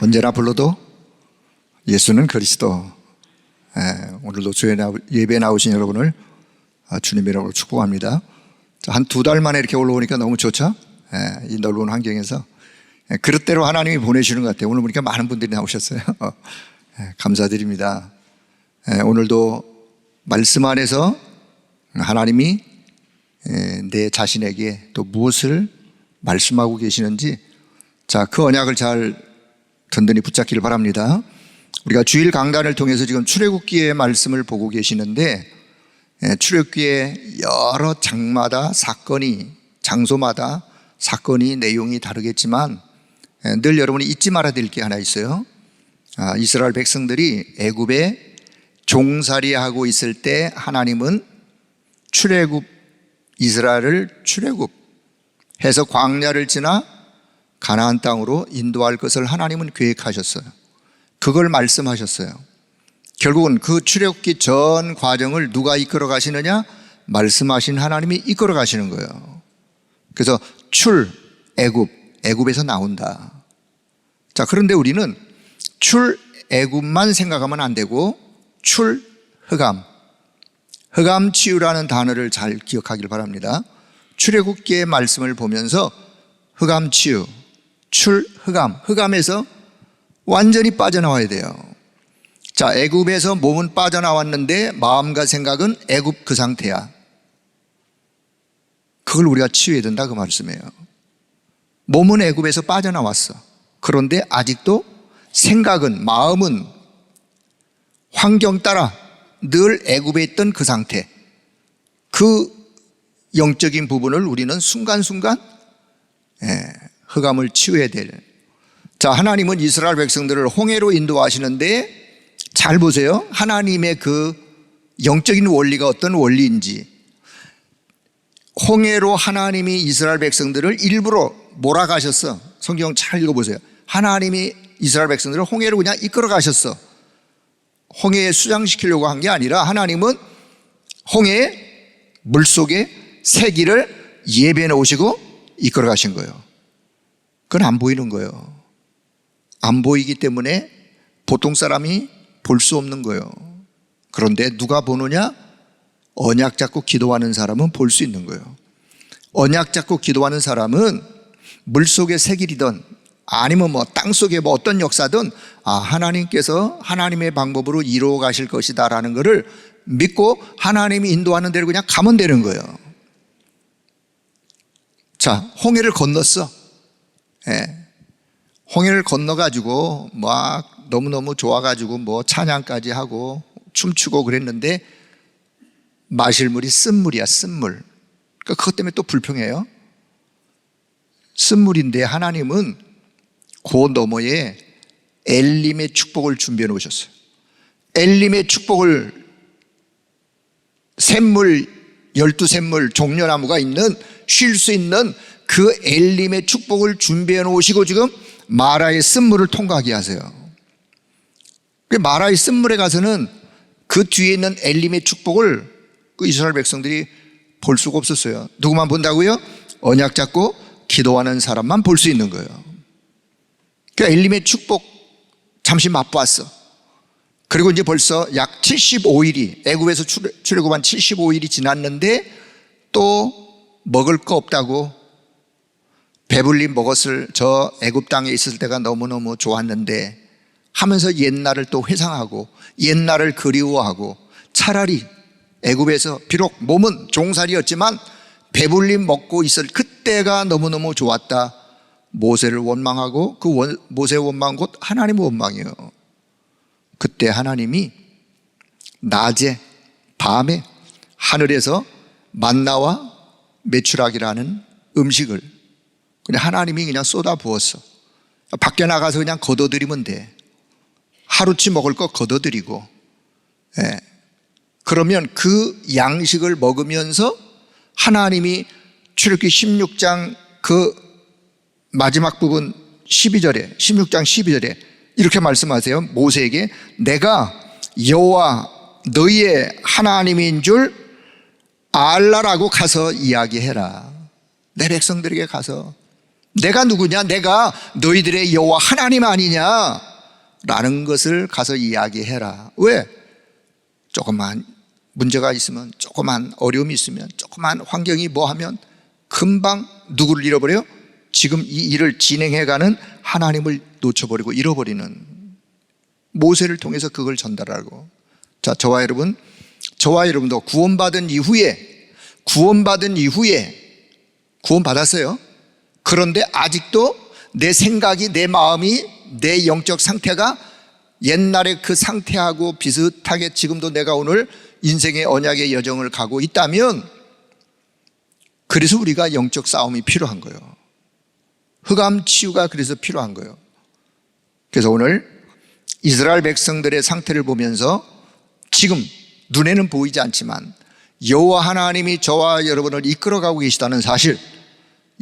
언제나 불러도 예수는 그리스도. 오늘도 예배에 나오신 여러분을 주님의 이름으로 축복합니다. 한 2달 만에 이렇게 올라오니까 너무 좋죠? 이 넓은 환경에서 그릇대로 하나님이 보내시는 것 같아요. 오늘 보니까 많은 분들이 나오셨어요. 감사드립니다. 오늘도 말씀 안에서 하나님이 내 자신에게 또 무엇을 말씀하고 계시는지, 그 언약을 잘 든든히 붙잡기를 바랍니다. 우리가 주일 강단을 통해서 지금 출애굽기의 말씀을 보고 계시는데, 출애굽기의 여러 장마다 사건이, 장소마다 사건이, 내용이 다르겠지만 늘 여러분이 잊지 말아야 될 게 하나 있어요. 이스라엘 백성들이 애굽에 종살이하고 있을 때 하나님은 이스라엘을 출애굽해서 광야를 지나 가나안 땅으로 인도할 것을 하나님은 계획하셨어요. 그걸 말씀하셨어요. 결국은 그 출애굽기 전 과정을 누가 이끌어 가시느냐? 말씀하신 하나님이 이끌어 가시는 거예요. 그래서 애굽에서 나온다. 그런데 우리는 애굽만 생각하면 안 되고 흑암치유라는 단어를 잘 기억하길 바랍니다. 출애굽기의 말씀을 보면서 흑암치유, 흑암에서 완전히 빠져나와야 돼요. 애굽에서 몸은 빠져나왔는데 마음과 생각은 애굽 그 상태야. 그걸 우리가 치유해야 된다, 그 말씀이에요. 몸은 애굽에서 빠져나왔어. 그런데 아직도 생각은, 마음은 환경 따라 늘 애굽에 있던 그 상태, 그 영적인 부분을 우리는 순간순간 흑암을 치유해야 될. 하나님은 이스라엘 백성들을 홍해로 인도하시는데, 잘 보세요. 하나님의 그 영적인 원리가 어떤 원리인지. 홍해로 하나님이 이스라엘 백성들을 일부러 몰아가셨어. 성경 잘 읽어보세요. 하나님이 이스라엘 백성들을 홍해로 그냥 이끌어 가셨어. 홍해에 수장시키려고 한 게 아니라 하나님은 홍해에 물속에 새길을 예배해 놓으시고 이끌어 가신 거예요. 그건 안 보이는 거예요. 안 보이기 때문에 보통 사람이 볼 수 없는 거예요. 그런데 누가 보느냐? 언약 잡고 기도하는 사람은 볼 수 있는 거예요. 언약 잡고 기도하는 사람은 물속에 새길이든 아니면 땅속에 어떤 역사든 하나님께서 하나님의 방법으로 이루어 가실 것이다 라는 것을 믿고 하나님이 인도하는 대로 그냥 가면 되는 거예요. 홍해를 건넜어. 홍해를 건너가지고 막 너무너무 좋아가지고 찬양까지 하고 춤추고 그랬는데 마실 물이 쓴물이야, 쓴물. 그것 때문에 또 불평해요. 쓴물인데 하나님은 그 너머에 엘림의 축복을 준비해 놓으셨어요. 엘림의 축복을, 샘물, 12샘물 종려나무가 있는, 쉴 수 있는 그 엘림의 축복을 준비해 놓으시고 지금 마라의 쓴물을 통과하게 하세요. 마라의 쓴물에 가서는 그 뒤에 있는 엘림의 축복을 그 이스라엘 백성들이 볼 수가 없었어요. 누구만 본다고요? 언약 잡고 기도하는 사람만 볼 수 있는 거예요. 엘림의 축복 잠시 맛보았어. 그리고 이제 벌써 약 75일이, 애굽에서 출애굽한 75일이 지났는데 또 먹을 거 없다고 배불리 먹었을 저 애굽 땅에 있을 때가 너무너무 좋았는데 하면서 옛날을 또 회상하고 옛날을 그리워하고, 차라리 애굽에서 비록 몸은 종살이였지만 배불리 먹고 있을 그때가 너무너무 좋았다. 모세를 원망하고 그 모세의 원망은 곧 하나님의 원망이에요. 그때 하나님이 낮에 밤에 하늘에서 만나와 메추라기라는 음식을 그냥 하나님이 그냥 쏟아 부었어. 밖에 나가서 그냥 걷어들이면 돼. 하루치 먹을 거 걷어들이고. 그러면 그 양식을 먹으면서 하나님이 출애굽기 16장 그 마지막 부분 12절에, 16장 12절에 이렇게 말씀하세요. 모세에게 내가 여호와 너희의 하나님인 줄 알라라고 가서 이야기해라. 내 백성들에게 가서 내가 누구냐? 내가 너희들의 여호와 하나님 아니냐? 라는 것을 가서 이야기해라. 왜? 조그만 문제가 있으면, 조그만 어려움이 있으면, 조그만 환경이 뭐 하면 금방 누구를 잃어버려요? 지금 이 일을 진행해가는 하나님을 놓쳐버리고 잃어버리는, 모세를 통해서 그걸 전달하고. 자, 저와 여러분도 구원받은 이후에 구원받았어요. 그런데 아직도 내 생각이, 내 마음이, 내 영적 상태가 옛날의 그 상태하고 비슷하게 지금도 내가 오늘 인생의 언약의 여정을 가고 있다면, 그래서 우리가 영적 싸움이 필요한 거예요. 흑암 치유가 그래서 필요한 거예요. 그래서 오늘 이스라엘 백성들의 상태를 보면서 지금 눈에는 보이지 않지만 여호와 하나님이 저와 여러분을 이끌어가고 계시다는 사실,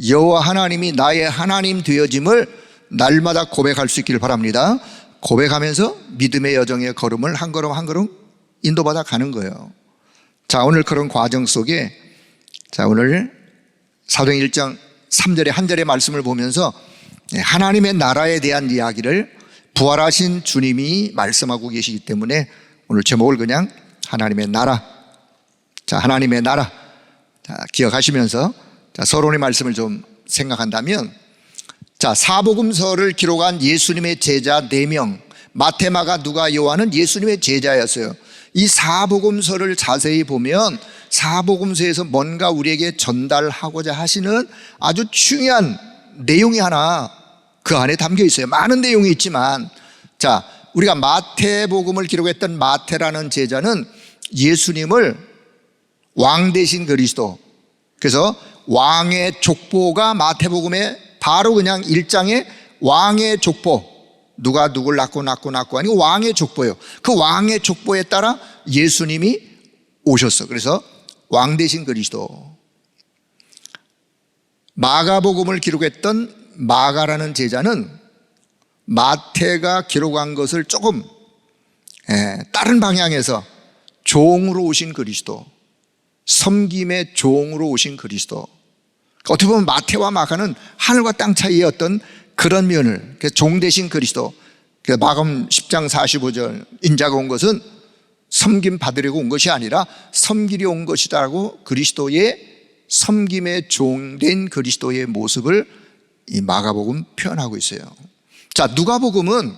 여호와 하나님이 나의 하나님 되어짐을 날마다 고백할 수 있기를 바랍니다. 고백하면서 믿음의 여정의 걸음을 한 걸음 한 걸음 인도받아 가는 거예요. 자, 오늘 그런 과정 속에, 자, 오늘 사도행 1장 3절의 한 절의 말씀을 보면서 하나님의 나라에 대한 이야기를 부활하신 주님이 말씀하고 계시기 때문에 오늘 제목을 그냥 하나님의 나라. 자, 하나님의 나라. 자, 기억하시면서, 자, 서론의 말씀을 좀 생각한다면, 자, 사복음서를 기록한 예수님의 제자 4명, 마태, 마가, 누가, 요한은 예수님의 제자였어요. 이 사복음서를 자세히 보면 사복음서에서 뭔가 우리에게 전달하고자 하시는 아주 중요한 내용이 하나 그 안에 담겨 있어요. 많은 내용이 있지만, 자, 우리가 마태복음을 기록했던 마태라는 제자는 예수님을 왕 대신 그리스도, 그래서 왕의 족보가 마태복음에 바로 그냥 1장에 왕의 족보, 누가 누굴 낳고 아니고 왕의 족보예요. 그 왕의 족보에 따라 예수님이 오셨어. 그래서 왕 대신 그리스도. 마가복음을 기록했던 마가라는 제자는 마태가 기록한 것을 조금 다른 방향에서 종으로 오신 그리스도, 섬김의 종으로 오신 그리스도. 어떻게 보면 마태와 마가는 하늘과 땅 사이의 어떤 그런 면을, 종 대신 그리스도. 마가음 10장 45절, 인자가 온 것은 섬김 받으려고 온 것이 아니라 섬기려 온 것이다라고 그리스도의 섬김의 종된 그리스도의 모습을 이 마가복음 표현하고 있어요. 자, 누가복음은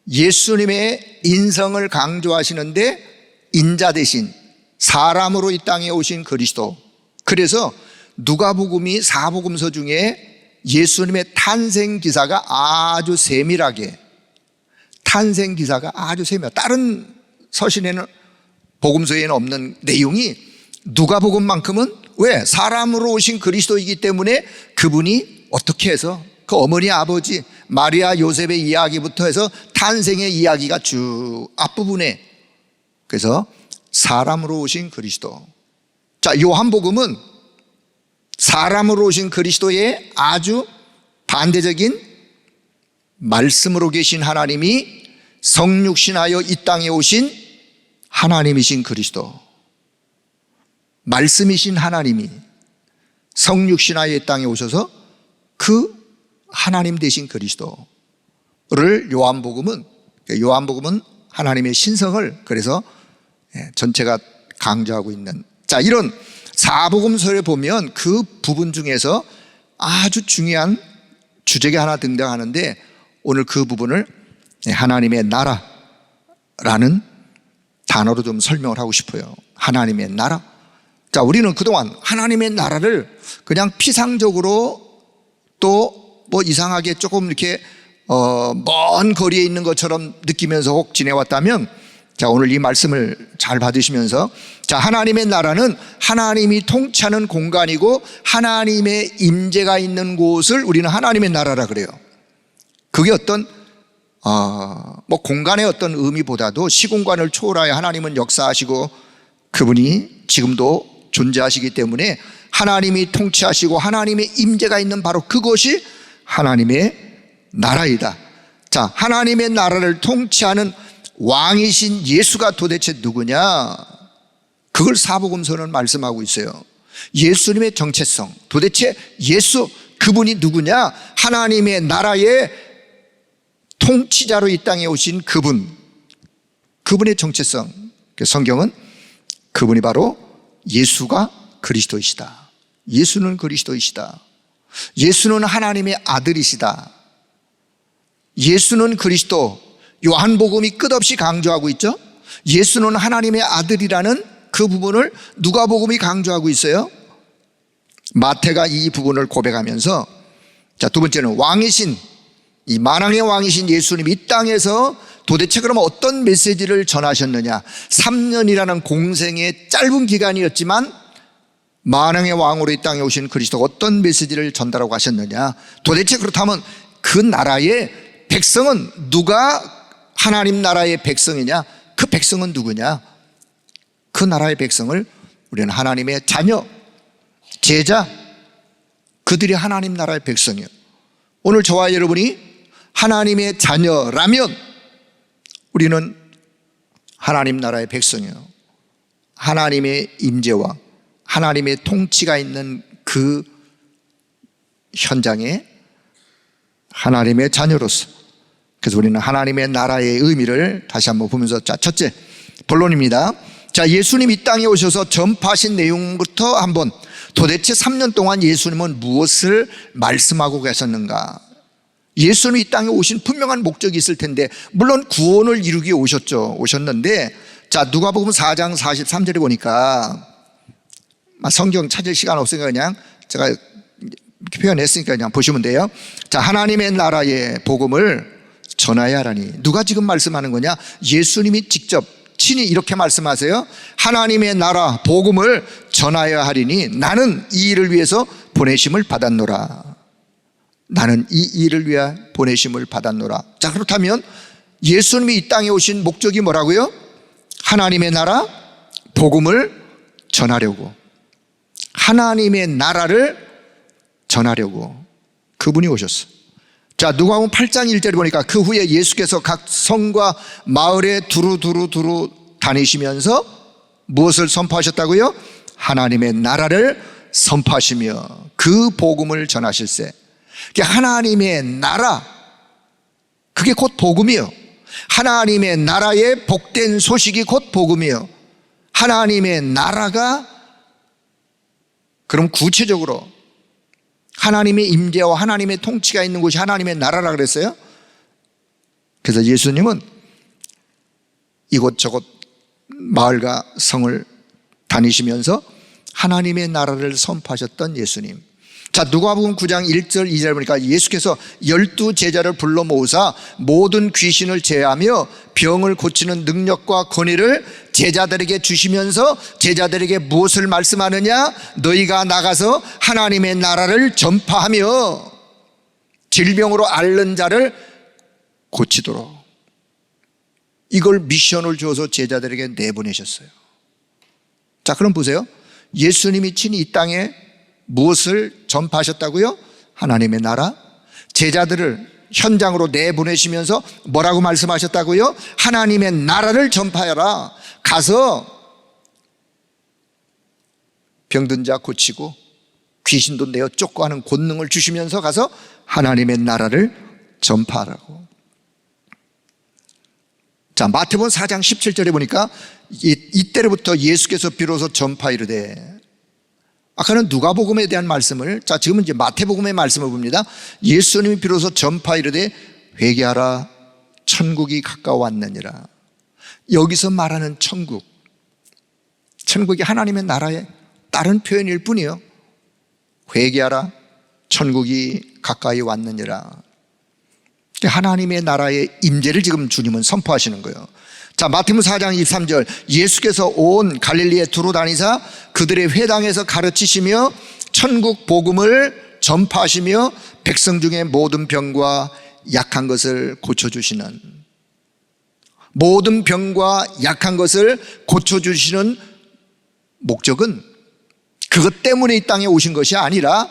예수님의 인성을 강조하시는데 인자 대신 사람으로 이 땅에 오신 그리스도. 그래서 누가복음이 사복음서 중에 예수님의 탄생 기사가 아주 세밀하게, 다른 서신에는, 복음서에는 없는 내용이 누가복음만큼은, 왜? 사람으로 오신 그리스도이기 때문에 그분이 어떻게 해서 그 어머니 아버지 마리아 요셉의 이야기부터 해서 탄생의 이야기가 쭉 앞부분에, 그래서 사람으로 오신 그리스도. 자, 요한복음은 사람으로 오신 그리스도의 아주 반대적인 말씀으로 계신 하나님이 성육신하여 이 땅에 오신 하나님이신 그리스도, 말씀이신 하나님이 성육신하여 이 땅에 오셔서 그 하나님 되신 그리스도를 요한복음은 하나님의 신성을 그래서 전체가 강조하고 있는, 자, 이런 사복음서에 보면 그 부분 중에서 아주 중요한 주제가 하나 등장하는데 오늘 그 부분을 하나님의 나라라는 단어로 좀 설명을 하고 싶어요. 하나님의 나라. 자, 우리는 그동안 하나님의 나라를 그냥 피상적으로 또 뭐 이상하게 조금 이렇게 먼 거리에 있는 것처럼 느끼면서 혹 지내왔다면, 자, 오늘 이 말씀을 잘 받으시면서, 자, 하나님의 나라는 하나님이 통치하는 공간이고 하나님의 임재가 있는 곳을 우리는 하나님의 나라라 그래요. 그게 어떤 뭐 공간의 어떤 의미보다도 시공간을 초월하여 하나님은 역사하시고 그분이 지금도 존재하시기 때문에 하나님이 통치하시고 하나님의 임재가 있는 바로 그것이 하나님의 나라이다. 자, 하나님의 나라를 통치하는 왕이신 예수가 도대체 누구냐? 그걸 사복음서는 말씀하고 있어요. 예수님의 정체성, 도대체 예수 그분이 누구냐? 하나님의 나라의 통치자로 이 땅에 오신 그분의 정체성. 성경은 그분이 바로 예수가 그리스도이시다. 예수는 그리스도이시다. 예수는 하나님의 아들이시다. 예수는 그리스도. 요한복음이 끝없이 강조하고 있죠. 예수는 하나님의 아들이라는 그 부분을 누가복음이 강조하고 있어요. 마태가 이 부분을 고백하면서, 자, 두 번째는 왕이신, 이 만왕의 왕이신 예수님이 이 땅에서 도대체 그럼 어떤 메시지를 전하셨느냐. 3년이라는 공생의 짧은 기간이었지만 만왕의 왕으로 이 땅에 오신 그리스도가 어떤 메시지를 전달하고 하셨느냐. 도대체 그렇다면 그 나라의 백성은 누가 하나님 나라의 백성이냐? 그 백성은 누구냐? 그 나라의 백성을 우리는 하나님의 자녀, 제자, 그들이 하나님 나라의 백성이에요. 오늘 저와 여러분이 하나님의 자녀라면 우리는 하나님 나라의 백성이에요. 하나님의 임재와 하나님의 통치가 있는 그 현장에 하나님의 자녀로서, 그래서 우리는 하나님의 나라의 의미를 다시 한번 보면서, 자, 첫째 본론입니다. 자, 예수님 이 땅에 오셔서 전파하신 내용부터 한번, 도대체 3년 동안 예수님은 무엇을 말씀하고 계셨는가? 예수님이 이 땅에 오신 분명한 목적이 있을 텐데, 물론 구원을 이루기 오셨는데, 자, 누가복음 4장 43절에 보니까, 성경 찾을 시간 없으니까 그냥 제가 이렇게 표현했으니까 그냥 보시면 돼요. 자, 하나님의 나라의 복음을 전하여야 하라니. 누가 지금 말씀하는 거냐? 예수님이 직접 친히 이렇게 말씀하세요. 하나님의 나라 복음을 전하여야 하리니 나는 이 일을 위해서 보내심을 받았노라. 나는 이 일을 위해 보내심을 받았노라. 자, 그렇다면 예수님이 이 땅에 오신 목적이 뭐라고요? 하나님의 나라 복음을 전하려고, 하나님의 나라를 전하려고 그분이 오셨어요. 자, 누가복음 8장 1절에 보니까 그 후에 예수께서 각 성과 마을에 두루 다니시면서 무엇을 선포하셨다고요? 하나님의 나라를 선포하시며 그 복음을 전하실세. 하나님의 나라, 그게 곧 복음이요. 하나님의 나라의 복된 소식이 곧 복음이요. 하나님의 나라가, 그럼 구체적으로 하나님의 임재와 하나님의 통치가 있는 곳이 하나님의 나라라 그랬어요. 그래서 예수님은 이곳저곳 마을과 성을 다니시면서 하나님의 나라를 선포하셨던 예수님. 자, 누가복음 9장 1절 2절 보니까 예수께서 12 제자를 불러 모으사 모든 귀신을 제하며 병을 고치는 능력과 권위를 제자들에게 주시면서 제자들에게 무엇을 말씀하느냐? 너희가 나가서 하나님의 나라를 전파하며 질병으로 앓는 자를 고치도록, 이걸 미션을 주어서 제자들에게 내보내셨어요. 자, 그럼 보세요. 예수님이 친히 이 땅에 무엇을 전파하셨다고요? 하나님의 나라. 제자들을 현장으로 내보내시면서 뭐라고 말씀하셨다고요? 하나님의 나라를 전파하라. 가서 병든 자 고치고 귀신도 내어 쫓고 하는 권능을 주시면서 가서 하나님의 나라를 전파하라고. 자, 마태복음 4장 17절에 보니까 이때로부터 예수께서 비로소 전파이르되, 아까는 누가복음에 대한 말씀을, 자, 지금은 이제 마태복음의 말씀을 봅니다. 예수님이 비로소 전파이르되 회개하라, 천국이 가까워왔느니라. 여기서 말하는 천국이 하나님의 나라의 다른 표현일 뿐이에요. 회개하라, 천국이 가까이 왔느니라. 하나님의 나라의 임재를 지금 주님은 선포하시는 거예요. 자, 마태복음 4장 23절, 예수께서 온 갈릴리에 두루 다니사 그들의 회당에서 가르치시며 천국 복음을 전파하시며 백성 중에 모든 병과 약한 것을 고쳐주시는, 모든 병과 약한 것을 고쳐주시는 목적은 그것 때문에 이 땅에 오신 것이 아니라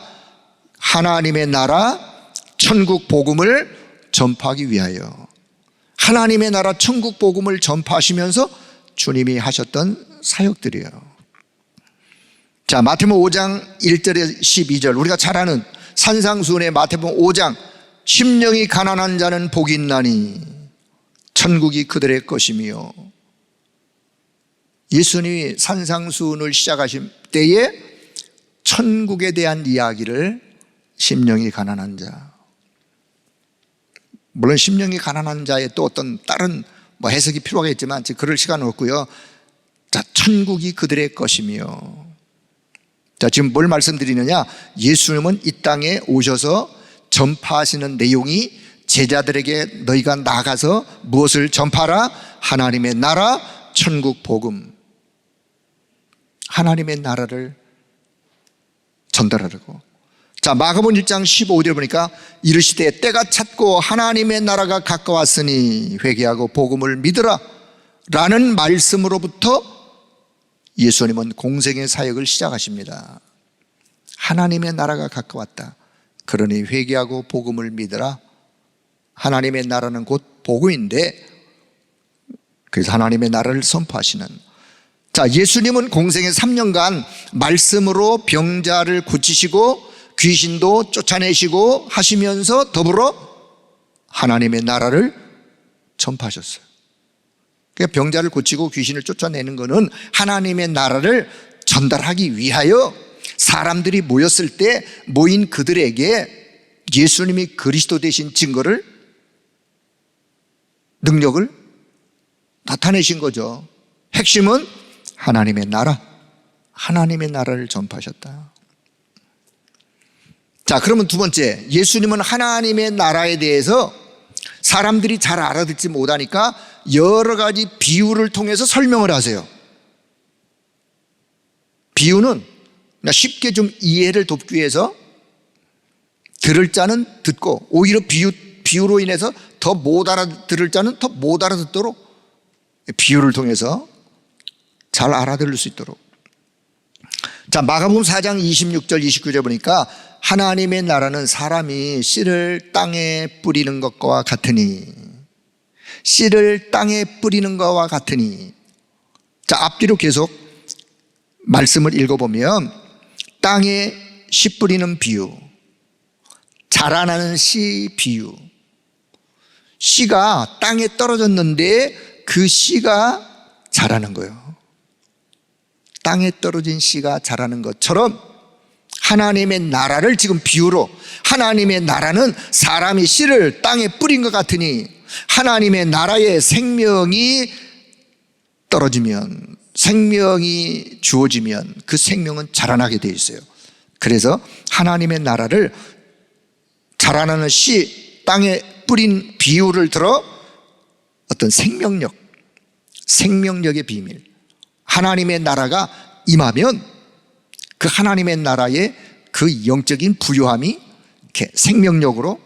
하나님의 나라 천국 복음을 전파하기 위하여, 하나님의 나라 천국 복음을 전파하시면서 주님이 하셨던 사역들이에요. 자, 마태복음 5장 1절에 12절, 우리가 잘 아는 산상수훈의 마태복음 5장, 심령이 가난한 자는 복이 있나니 천국이 그들의 것이며. 예수님이 산상수훈을 시작하신 때에 천국에 대한 이야기를 심령이 가난한 자, 물론 심령이 가난한 자의 또 어떤 다른 해석이 필요하겠지만 지금 그럴 시간은 없고요. 자, 천국이 그들의 것이며. 자, 지금 뭘 말씀드리느냐? 예수님은 이 땅에 오셔서 전파하시는 내용이 제자들에게 너희가 나가서 무엇을 전파하라? 하나님의 나라, 천국 복음. 하나님의 나라를 전달하라고. 자, 마가복음 1장 15절 보니까 이르시되 때가 찼고 하나님의 나라가 가까웠으니 회개하고 복음을 믿으라 라는 말씀으로부터 예수님은 공생의 사역을 시작하십니다. 하나님의 나라가 가까웠다. 그러니 회개하고 복음을 믿으라. 하나님의 나라는 곧 복음인데, 그래서 하나님의 나라를 선포하시는. 자, 예수님은 공생의 3년간 말씀으로 병자를 고치시고 귀신도 쫓아내시고 하시면서 더불어 하나님의 나라를 전파하셨어요. 그러니까 병자를 고치고 귀신을 쫓아내는 것은 하나님의 나라를 전달하기 위하여 사람들이 모였을 때 모인 그들에게 예수님이 그리스도 되신 증거를, 능력을 나타내신 거죠. 핵심은 하나님의 나라, 하나님의 나라를 전파하셨다. 자, 그러면 두 번째, 예수님은 하나님의 나라에 대해서 사람들이 잘 알아듣지 못하니까 여러 가지 비유를 통해서 설명을 하세요. 비유는 쉽게 좀 이해를 돕기 위해서 들을 자는 듣고, 오히려 비유로 인해서 더 못 알아들을 자는 더 못 알아듣도록 비유를 통해서 잘 알아들을 수 있도록. 자, 마가복음 4장 26절 29절 보니까 하나님의 나라는 사람이 씨를 땅에 뿌리는 것과 같으니, 씨를 땅에 뿌리는 것과 같으니. 자, 앞뒤로 계속 말씀을 읽어보면 땅에 씨 뿌리는 비유, 자라나는 씨 비유. 씨가 땅에 떨어졌는데 그 씨가 자라는 거예요. 땅에 떨어진 씨가 자라는 것처럼 하나님의 나라를 지금 비유로, 하나님의 나라는 사람이 씨를 땅에 뿌린 것 같으니 하나님의 나라에 생명이 떨어지면, 생명이 주어지면 그 생명은 자라나게 되어 있어요. 그래서 하나님의 나라를 자라나는 씨, 땅에 뿌린 비유를 들어 어떤 생명력, 생명력의 비밀, 하나님의 나라가 임하면 그 하나님의 나라의 그 영적인 부요함이 이렇게 생명력으로.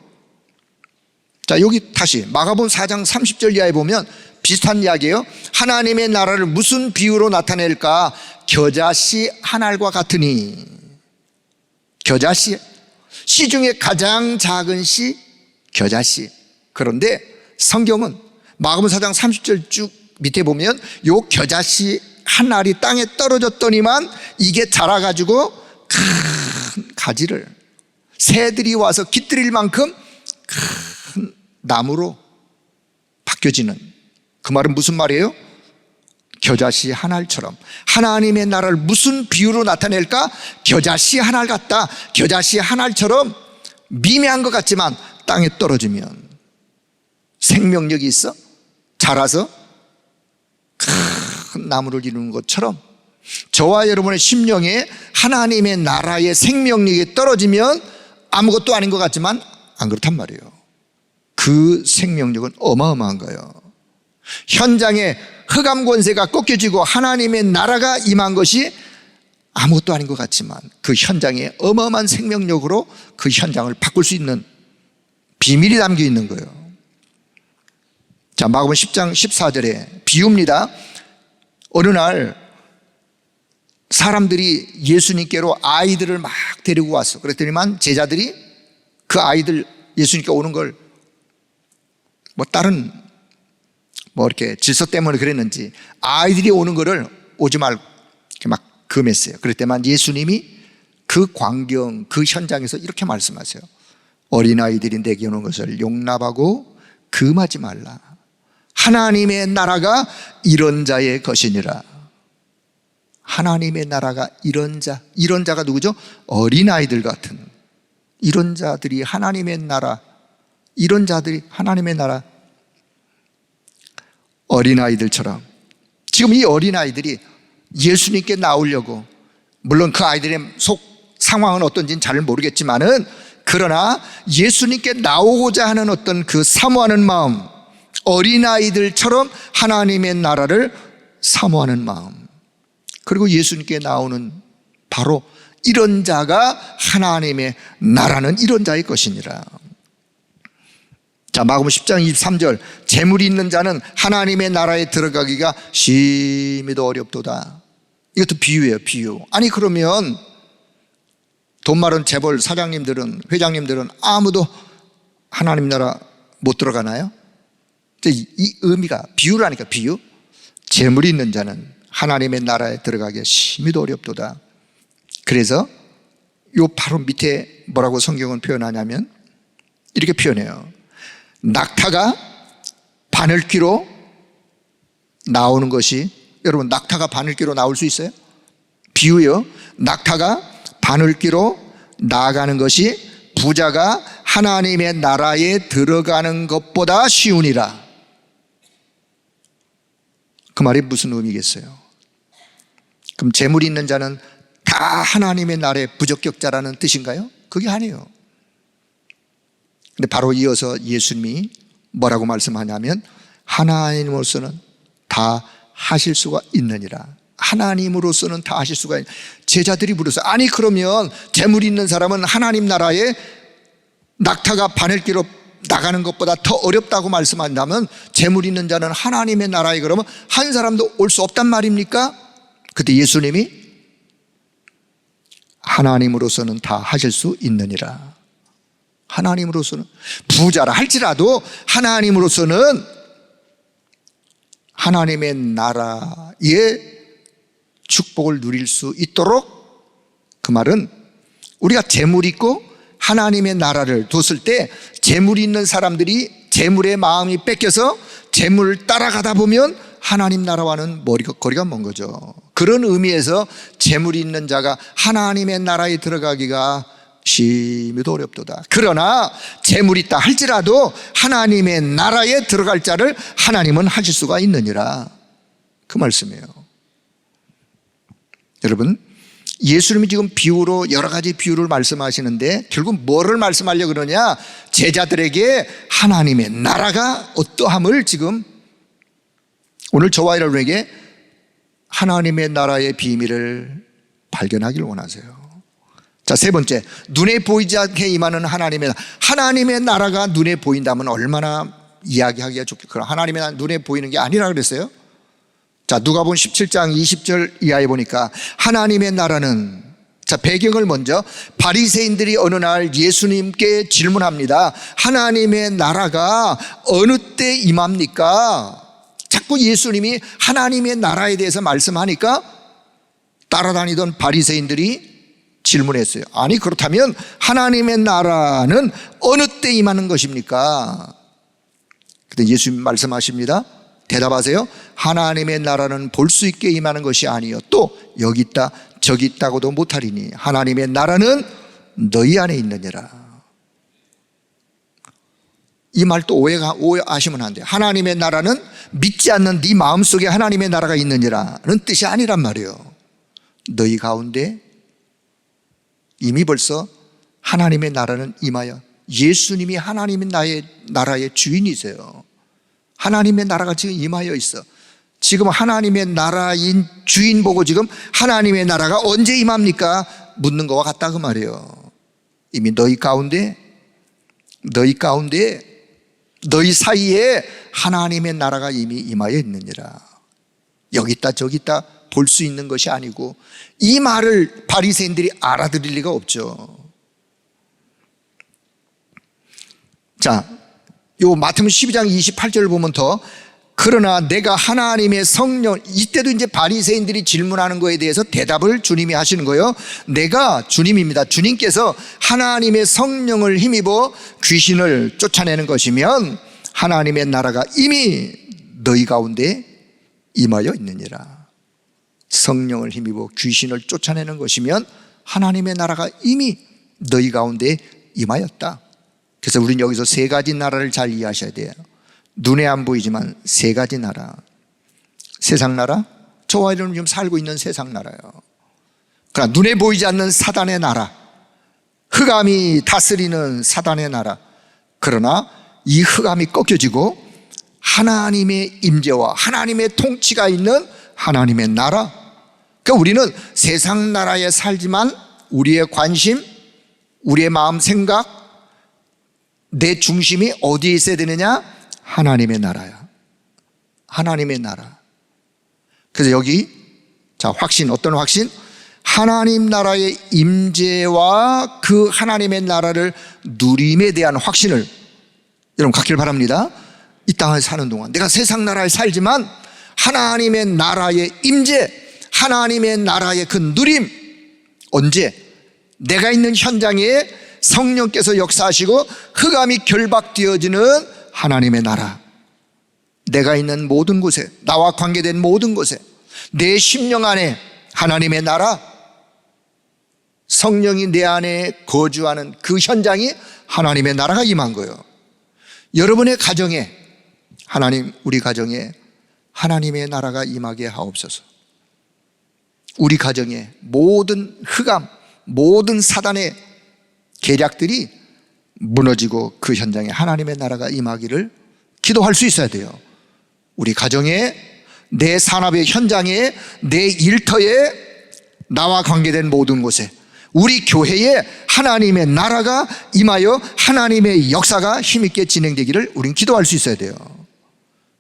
자, 여기 다시 마가복음 4장 30절 이하에 보면 비슷한 이야기예요. 하나님의 나라를 무슨 비유로 나타낼까? 겨자씨 한 알과 같으니. 겨자씨, 씨 중에 가장 작은 씨 겨자씨. 그런데 성경은 마가복음 4장 30절 쭉 밑에 보면 요 겨자씨 한 알이 땅에 떨어졌더니만 이게 자라가지고 큰 가지를, 새들이 와서 깃들일 만큼 큰 나무로 바뀌어지는. 그 말은 무슨 말이에요? 겨자씨 한 알처럼 하나님의 나라를 무슨 비유로 나타낼까? 겨자씨 한 알 같다. 겨자씨 한 알처럼 미미한 것 같지만 땅에 떨어지면 생명력이 있어 자라서 큰 나무를 이루는 것처럼 저와 여러분의 심령에 하나님의 나라의 생명력이 떨어지면 아무것도 아닌 것 같지만 안 그렇단 말이에요. 그 생명력은 어마어마한 거예요. 현장에 흑암 권세가 꺾여지고 하나님의 나라가 임한 것이 아무것도 아닌 것 같지만 그 현장에 어마어마한 생명력으로 그 현장을 바꿀 수 있는 비밀이 담겨 있는 거예요. 자, 마가복음 10장 14절에 비유입니다. 어느 날 사람들이 예수님께로 아이들을 막 데리고 왔어. 그랬더니만 제자들이 그 아이들 예수님께 오는 걸 다른 이렇게 질서 때문에 그랬는지 아이들이 오는 거를 오지 말고 이렇게 막 금했어요. 그럴 때만 예수님이 그 광경, 그 현장에서 이렇게 말씀하세요. 어린아이들이 내게 오는 것을 용납하고 금하지 말라. 하나님의 나라가 이런 자의 것이니라. 하나님의 나라가 이런 자가 누구죠? 어린아이들 같은 이런 자들이 하나님의 나라, 이런 자들이 하나님의 나라. 어린아이들처럼 지금 이 어린아이들이 예수님께 나오려고, 물론 그 아이들의 속 상황은 어떤지는 잘 모르겠지만은, 그러나 예수님께 나오고자 하는 어떤 그 사모하는 마음, 어린아이들처럼 하나님의 나라를 사모하는 마음, 그리고 예수님께 나오는 바로 이런 자가 하나님의 나라는 이런 자의 것이니라. 자, 마가복음 10장 23절, 재물이 있는 자는 하나님의 나라에 들어가기가 심히도 어렵도다. 이것도 비유예요, 비유. 아니 그러면 돈 많은 재벌 사장님들은, 회장님들은 아무도 하나님 나라 못 들어가나요? 이 의미가 비유라니까, 비유. 재물이 있는 자는 하나님의 나라에 들어가기가 심히도 어렵도다. 그래서 요 바로 밑에 뭐라고 성경은 표현하냐면 이렇게 표현해요. 낙타가 바늘귀로 나오는 것이, 여러분 낙타가 바늘귀로 나올 수 있어요? 비유요. 낙타가 바늘귀로 나아가는 것이 부자가 하나님의 나라에 들어가는 것보다 쉬우니라. 그 말이 무슨 의미겠어요? 그럼 재물이 있는 자는 다 하나님의 나라의 부적격자라는 뜻인가요? 그게 아니에요. 근데 바로 이어서 예수님이 뭐라고 말씀하냐면 하나님으로서는 다 하실 수가 있느니라. 하나님으로서는 다 하실 수가 있느니라. 제자들이 물었어요. 아니 그러면 재물이 있는 사람은 하나님 나라에 낙타가 바늘귀로 나가는 것보다 더 어렵다고 말씀한다면 재물이 있는 자는 하나님의 나라에 그러면 한 사람도 올 수 없단 말입니까? 그때 예수님이 하나님으로서는 다 하실 수 있느니라. 하나님으로서는, 부자라 할지라도 하나님으로서는 하나님의 나라의 축복을 누릴 수 있도록, 그 말은 우리가 재물 있고 하나님의 나라를 뒀을 때 재물이 있는 사람들이 재물의 마음이 뺏겨서 재물을 따라가다 보면 하나님 나라와는 거리가 먼 거죠. 그런 의미에서 재물이 있는 자가 하나님의 나라에 들어가기가 심히도 어렵도다. 그러나 재물이 있다 할지라도 하나님의 나라에 들어갈 자를 하나님은 하실 수가 있느니라. 그 말씀이에요. 여러분, 예수님이 지금 비유로 여러 가지 비유를 말씀하시는데 결국 뭐를 말씀하려고 그러냐? 제자들에게 하나님의 나라가 어떠함을 지금 오늘 저와 여러분에게 하나님의 나라의 비밀을 발견하기를 원하세요. 자, 세 번째, 눈에 보이지 않게 임하는 하나님의 나라가 눈에 보인다면 얼마나 이야기하기가 좋겠구나. 하나님의 나라 눈에 보이는 게 아니라 그랬어요. 자, 누가복음 17장 20절 이하에 보니까 하나님의 나라는, 자, 배경을 먼저, 바리새인들이 어느 날 예수님께 질문합니다. 하나님의 나라가 어느 때 임합니까? 자꾸 예수님이 하나님의 나라에 대해서 말씀하니까 따라다니던 바리새인들이 질문했어요. 아니 그렇다면 하나님의 나라는 어느 때 임하는 것입니까? 그때 예수님 말씀하십니다. 대답하세요. 하나님의 나라는 볼 수 있게 임하는 것이 아니요 또 여기 있다 저기 있다고도 못하리니 하나님의 나라는 너희 안에 있느니라. 이 말 또 오해하시면 안 돼요. 하나님의 나라는 믿지 않는 네 마음속에 하나님의 나라가 있느니라는 뜻이 아니란 말이에요. 너희 가운데 이미 벌써 하나님의 나라는 임하여, 예수님이 하나님의 나라의 주인이세요. 하나님의 나라가 지금 임하여 있어. 지금 하나님의 나라인 주인 보고 지금 하나님의 나라가 언제 임합니까? 묻는 것과 같다 그 말이에요. 이미 너희 사이에 하나님의 나라가 이미 임하여 있느니라. 여기 있다 저기 있다 볼 수 있는 것이 아니고, 이 말을 바리새인들이 알아들을 리가 없죠. 자, 요 마태복음 12장 28절을 보면 더 그러나 내가 하나님의 성령, 이때도 이제 바리새인들이 질문하는 거에 대해서 대답을 주님이 하시는 거예요. 내가 주님입니다. 주님께서 하나님의 성령을 힘입어 귀신을 쫓아내는 것이면 하나님의 나라가 이미 너희 가운데 임하여 있느니라. 성령을 힘입어 귀신을 쫓아내는 것이면 하나님의 나라가 이미 너희 가운데 임하였다. 그래서 우리는 여기서 세 가지 나라를 잘 이해하셔야 돼요. 눈에 안 보이지만 세 가지 나라. 세상 나라, 저와 여러분 지금 살고 있는 세상 나라예요. 그러나 눈에 보이지 않는 사단의 나라, 흑암이 다스리는 사단의 나라. 그러나 이 흑암이 꺾여지고 하나님의 임재와 하나님의 통치가 있는 하나님의 나라. 그러니까 우리는 세상 나라에 살지만 우리의 관심, 우리의 마음 생각, 내 중심이 어디에 있어야 되느냐? 하나님의 나라야. 하나님의 나라. 그래서 여기 자, 확신, 어떤 확신? 하나님 나라의 임재와 그 하나님의 나라를 누림에 대한 확신을 여러분 갖길 바랍니다. 이 땅을 사는 동안 내가 세상 나라에 살지만 하나님의 나라의 임재, 하나님의 나라의 그 누림. 언제? 내가 있는 현장에 성령께서 역사하시고 흑암이 결박되어지는 하나님의 나라. 내가 있는 모든 곳에, 나와 관계된 모든 곳에, 내 심령 안에 하나님의 나라, 성령이 내 안에 거주하는 그 현장이 하나님의 나라가 임한 거예요. 여러분의 가정에, 하나님, 우리 가정에 하나님의 나라가 임하게 하옵소서. 우리 가정에 모든 흑암, 모든 사단의 계략들이 무너지고 그 현장에 하나님의 나라가 임하기를 기도할 수 있어야 돼요. 우리 가정에, 내 산업의 현장에, 내 일터에, 나와 관계된 모든 곳에, 우리 교회에 하나님의 나라가 임하여 하나님의 역사가 힘있게 진행되기를 우린 기도할 수 있어야 돼요.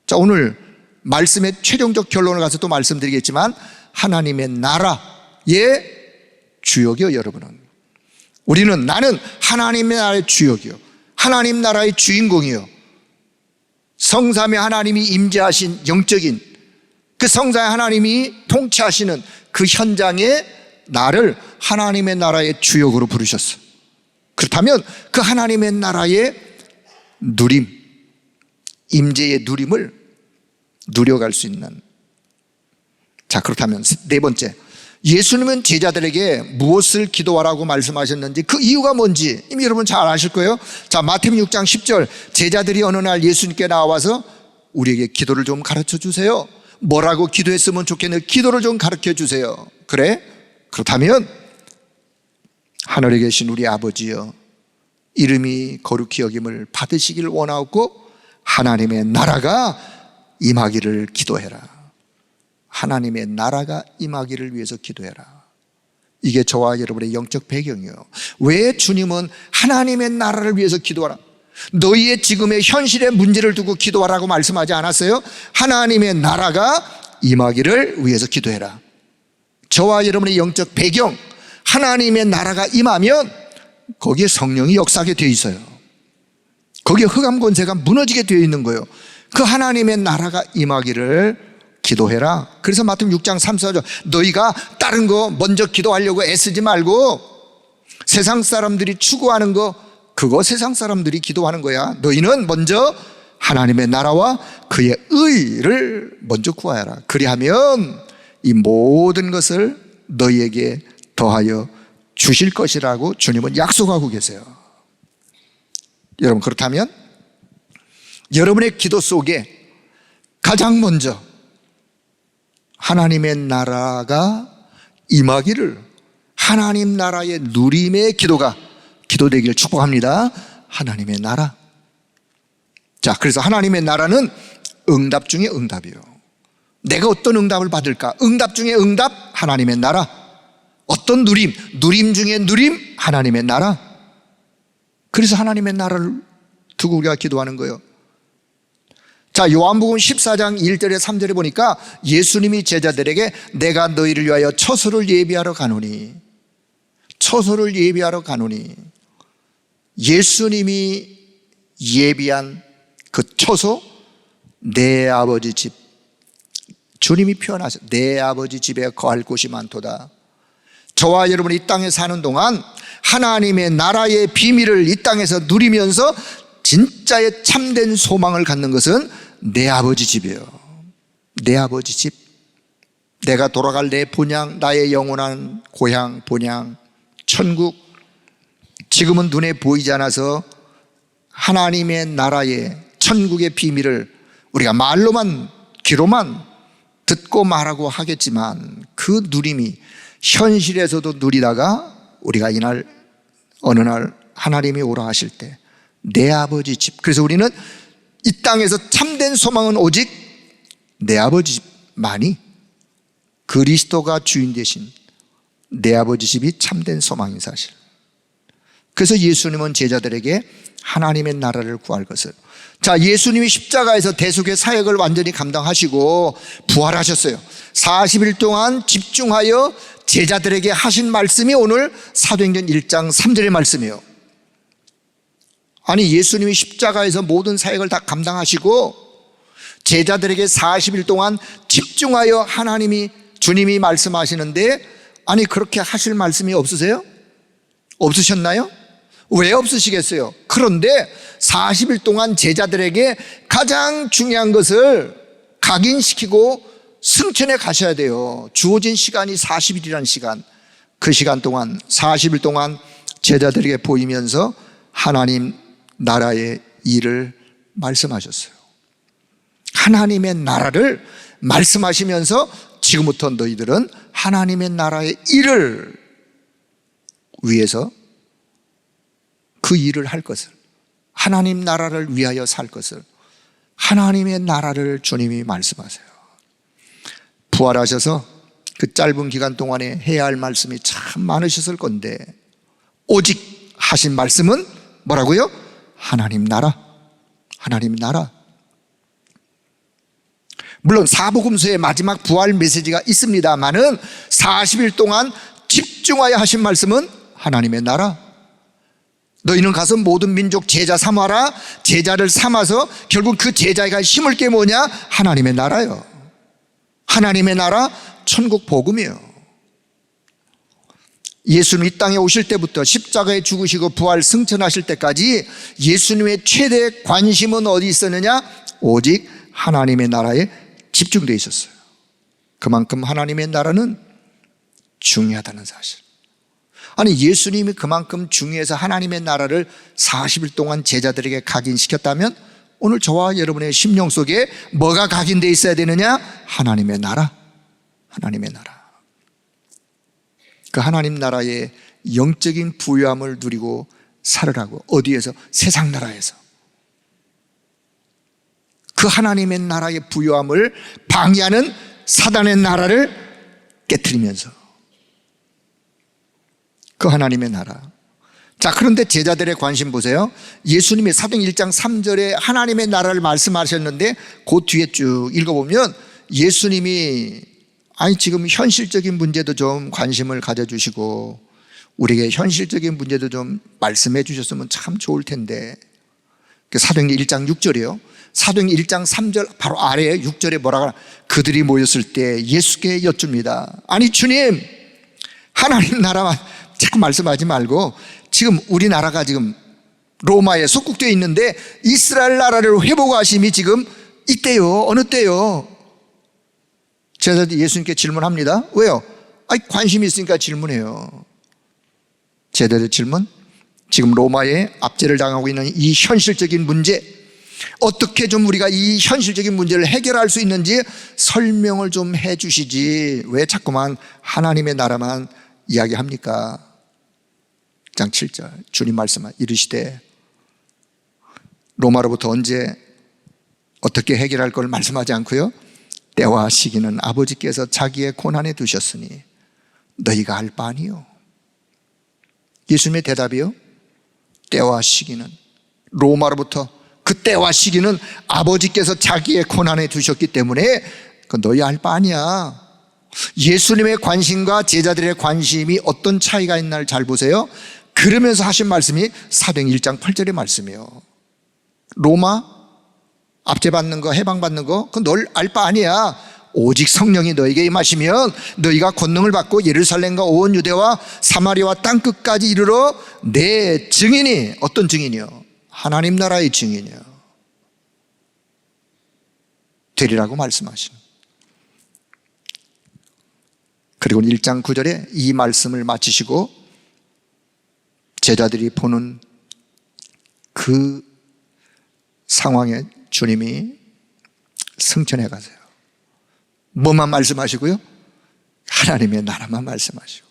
자, 오늘 말씀의 최종적 결론을 가서 또 말씀드리겠지만 하나님의 나라의 주역이요, 여러분은. 우리는, 나는 하나님의 나라의 주역이요, 하나님 나라의 주인공이요, 성삼의 하나님이 임재하신 영적인 그 성삼의 하나님이 통치하시는 그 현장에 나를 하나님의 나라의 주역으로 부르셨어. 그렇다면 그 하나님의 나라의 누림, 임재의 누림을 누려갈 수 있는. 자, 그렇다면 네 번째, 예수님은 제자들에게 무엇을 기도하라고 말씀하셨는지, 그 이유가 뭔지 이미 여러분 잘 아실 거예요. 자, 마태복음 6장 10절, 제자들이 어느 날 예수님께 나와서 우리에게 기도를 좀 가르쳐 주세요. 뭐라고 기도했으면 좋겠는데 기도를 좀 가르쳐 주세요. 그래? 그렇다면 하늘에 계신 우리 아버지여, 이름이 거룩히 여김을 받으시길 원하옵고 하나님의 나라가 임하기를 기도해라. 하나님의 나라가 임하기를 위해서 기도해라. 이게 저와 여러분의 영적 배경이에요. 왜 주님은 하나님의 나라를 위해서 기도하라, 너희의 지금의 현실의 문제를 두고 기도하라고 말씀하지 않았어요? 하나님의 나라가 임하기를 위해서 기도해라. 저와 여러분의 영적 배경, 하나님의 나라가 임하면 거기에 성령이 역사하게 되어 있어요. 거기에 흑암 권세가 무너지게 되어 있는 거예요. 그 하나님의 나라가 임하기를 기도해라. 그래서 마태복음 6장 3, 4절, 너희가 다른 거 먼저 기도하려고 애쓰지 말고 세상 사람들이 추구하는 거, 그거 세상 사람들이 기도하는 거야. 너희는 먼저 하나님의 나라와 그의 의를 먼저 구하여라. 그리하면 이 모든 것을 너희에게 더하여 주실 것이라고 주님은 약속하고 계세요. 여러분, 그렇다면 여러분의 기도 속에 가장 먼저 하나님의 나라가 임하기를, 하나님 나라의 누림의 기도가 기도되기를 축복합니다. 하나님의 나라. 자, 그래서 하나님의 나라는 응답 중에 응답이에요. 내가 어떤 응답을 받을까? 응답 중에 응답, 하나님의 나라. 어떤 누림? 누림 중에 누림, 하나님의 나라. 그래서 하나님의 나라를 두고 우리가 기도하는 거예요. 자, 요한복음 14장 1절에 3절에 보니까 예수님이 제자들에게 내가 너희를 위하여 처소를 예비하러 가노니, 처소를 예비하러 가노니, 예수님이 예비한 그 처소, 내 아버지 집, 주님이 표현하셨어요. 내 아버지 집에 거할 곳이 많도다. 저와 여러분이 이 땅에 사는 동안 하나님의 나라의 비밀을 이 땅에서 누리면서 진짜의 참된 소망을 갖는 것은 내 아버지 집이에요. 내 아버지 집, 내가 돌아갈 내 본향, 나의 영원한 고향, 본향, 천국. 지금은 눈에 보이지 않아서 하나님의 나라의 천국의 비밀을 우리가 말로만, 귀로만 듣고 말하고 하겠지만 그 누림이 현실에서도 누리다가 우리가 이날 어느 날 하나님이 오라 하실 때 내 아버지 집, 그래서 우리는 이 땅에서 참된 소망은 오직 내 아버지 집만이, 그리스도가 주인 되신 내 아버지 집이 참된 소망인 사실. 그래서 예수님은 제자들에게 하나님의 나라를 구할 것을, 자, 예수님이 십자가에서 대속의 사역을 완전히 감당하시고 부활하셨어요. 40일 동안 집중하여 제자들에게 하신 말씀이 오늘 사도행전 1장 3절의 말씀이에요. 아니, 예수님이 십자가에서 모든 사역을 다 감당하시고 제자들에게 40일 동안 집중하여 주님이 말씀하시는데, 아니 그렇게 하실 말씀이 없으세요? 없으셨나요? 왜 없으시겠어요? 그런데 40일 동안 제자들에게 가장 중요한 것을 각인시키고 승천해 가셔야 돼요. 주어진 시간이 40일이라는 시간, 그 시간 동안 40일 동안 제자들에게 보이면서 하나님 나라의 일을 말씀하셨어요. 하나님의 나라를 말씀하시면서 지금부터 너희들은 하나님의 나라의 일을 위해서 그 일을 할 것을, 하나님 나라를 위하여 살 것을, 하나님의 나라를 주님이 말씀하세요. 부활하셔서 그 짧은 기간 동안에 해야 할 말씀이 참 많으셨을 건데 오직 하신 말씀은 뭐라고요? 하나님 나라, 하나님 나라. 물론 사복음서의 마지막 부활 메시지가 있습니다만은 40일 동안 집중하여 하신 말씀은 하나님의 나라. 너희는 가서 모든 민족 제자 삼아라. 제자를 삼아서 결국 그 제자가 심을 게 뭐냐? 하나님의 나라요. 하나님의 나라, 천국 복음이에요. 예수님 이 땅에 오실 때부터 십자가에 죽으시고 부활 승천하실 때까지 예수님의 최대 관심은 어디 있었느냐? 오직 하나님의 나라에 집중되어 있었어요. 그만큼 하나님의 나라는 중요하다는 사실. 아니, 예수님이 그만큼 중요해서 하나님의 나라를 40일 동안 제자들에게 각인시켰다면 오늘 저와 여러분의 심령 속에 뭐가 각인되어 있어야 되느냐? 하나님의 나라, 하나님의 나라. 그 하나님 나라의 영적인 부유함을 누리고 살으라고. 어디에서? 세상 나라에서. 그 하나님의 나라의 부유함을 방해하는 사단의 나라를 깨트리면서 그 하나님의 나라. 자, 그런데 제자들의 관심 보세요. 예수님이 사도행전 1장 3절에 하나님의 나라를 말씀하셨는데 그 뒤에 쭉 읽어보면 예수님이 지금 현실적인 문제도 좀 관심을 가져주시고 우리에게 현실적인 문제도 좀 말씀해 주셨으면 참 좋을 텐데, 사도행전 1장 6절이에요. 사도행전 1장 3절 바로 아래에 6절에 뭐라고 하나? 그들이 모였을 때 예수께 여쭙니다. 아니 주님, 하나님 나라만 자꾸 말씀하지 말고 지금 우리나라가 지금 로마에 속국되어 있는데 이스라엘 나라를 회복하심이 지금 이때요. 어느 때요? 제자들이 예수님께 질문합니다. 왜요? 관심이 있으니까 질문해요. 제자들의 질문, 지금 로마에 압제를 당하고 있는 이 현실적인 문제, 어떻게 좀 우리가 이 현실적인 문제를 해결할 수 있는지 설명을 좀 해 주시지 왜 자꾸만 하나님의 나라만 이야기합니까? 1장 7절 주님 말씀하 이르시되, 로마로부터 언제 어떻게 해결할 걸 말씀하지 않고요, 때와 시기는 아버지께서 자기의 고난에 두셨으니 너희가 알 바 아니요. 예수님의 대답이요, 때와 시기는, 로마로부터 그 때와 시기는 아버지께서 자기의 고난에 두셨기 때문에 그 너희 알 바 아니야. 예수님의 관심과 제자들의 관심이 어떤 차이가 있나를 잘 보세요. 그러면서 하신 말씀이 사도행전 1장 8절의 말씀이에요. 로마, 압제받는 거, 해방받는 거, 그건 널 알 바 아니야. 오직 성령이 너에게 임하시면 너희가 권능을 받고 예루살렘과 온 유대와 사마리아와 땅끝까지 이르러 내 증인이, 어떤 증인이요? 하나님 나라의 증인이요 되리라고 말씀하시는. 그리고 1장 9절에 이 말씀을 마치시고 제자들이 보는 그 상황에 주님이 승천해 가세요. 뭐만 말씀하시고요? 하나님의 나라만 말씀하시고,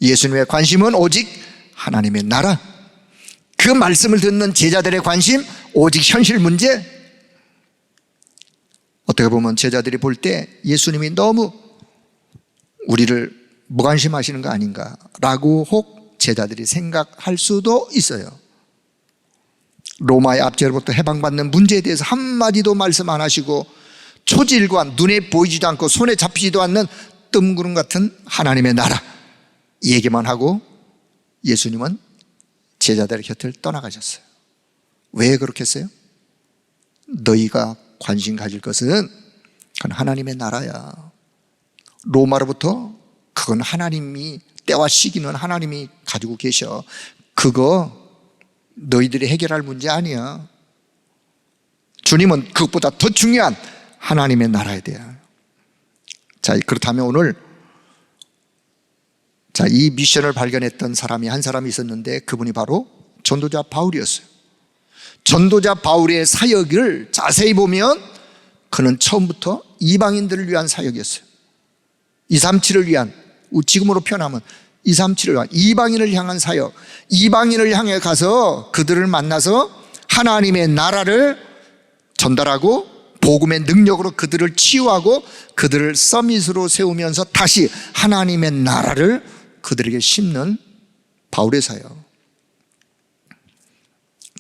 예수님의 관심은 오직 하나님의 나라. 그 말씀을 듣는 제자들의 관심 오직 현실 문제. 어떻게 보면 제자들이 볼 때 예수님이 너무 우리를 무관심하시는 거 아닌가라고 혹 제자들이 생각할 수도 있어요. 로마의 압제로부터 해방받는 문제에 대해서 한마디도 말씀 안 하시고 초질관, 눈에 보이지도 않고 손에 잡히지도 않는 뜸구름 같은 하나님의 나라 얘기만 하고 예수님은 제자들의 곁을 떠나가셨어요. 왜 그렇게 했어요? 너희가 관심 가질 것은 그건 하나님의 나라야. 로마로부터 그건 하나님이, 때와 시기는 하나님이 가지고 계셔. 그거 너희들이 해결할 문제 아니야. 주님은 그것보다 더 중요한 하나님의 나라에 대한. 자, 그렇다면 오늘 이 미션을 발견했던 사람이 한 사람이 있었는데 그분이 바로 전도자 바울이었어요. 전도자 바울의 사역을 자세히 보면 그는 처음부터 이방인들을 위한 사역이었어요. 237을 위한, 지금으로 표현하면 237을 위한 이방인을 향한 사역. 이방인을 향해 가서 그들을 만나서 하나님의 나라를 전달하고 복음의 능력으로 그들을 치유하고 그들을 서밋으로 세우면서 다시 하나님의 나라를 그들에게 심는 바울의 사역.